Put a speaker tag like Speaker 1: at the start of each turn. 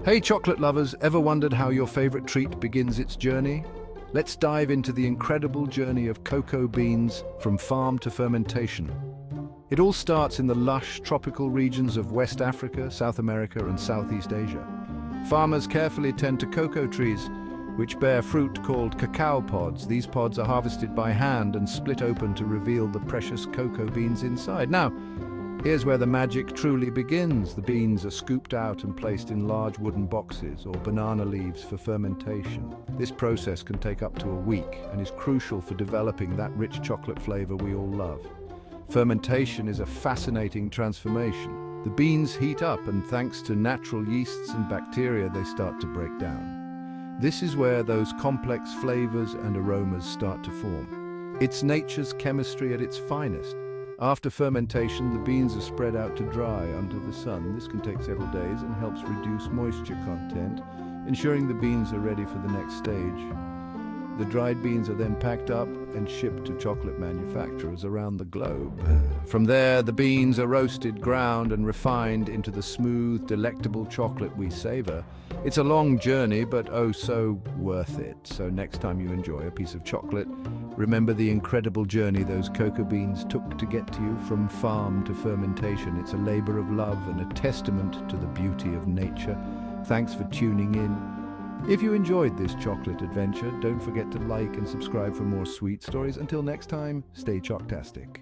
Speaker 1: Hey chocolate lovers, ever wondered how your favorite treat begins its journey? Let's dive into the incredible journey of cocoa beans from farm to fermentation. It all starts in the lush tropical regions of West Africa, South America, and Southeast Asia. Farmers carefully tend to cocoa trees, which bear fruit called cacao pods. These pods are harvested by hand and split open to reveal the precious cocoa beans inside. Now, here's where the magic truly begins. The beans are scooped out and placed in large wooden boxes or banana leaves for fermentation. This process can take up to a week and is crucial for developing that rich chocolate flavor we all love. Fermentation is a fascinating transformation. The beans heat up, and thanks to natural yeasts and bacteria, they start to break down. This is where those complex flavors and aromas start to form. It's nature's chemistry at its finest. After fermentation, the beans are spread out to dry under the sun. This can take several days and helps reduce moisture content, ensuring the beans are ready for the next stage. The dried beans are then packed up and shipped to chocolate manufacturers around the globe. From there, the beans are roasted, ground, and refined into the smooth, delectable chocolate we savor. It's a long journey, but oh so worth it. So next time you enjoy a piece of chocolate, remember the incredible journey those cocoa beans took to get to you from farm to fermentation. It's a labor of love and a testament to the beauty of nature. Thanks for tuning in. If you enjoyed this chocolate adventure, don't forget to like and subscribe for more sweet stories. Until next time, stay chocktastic.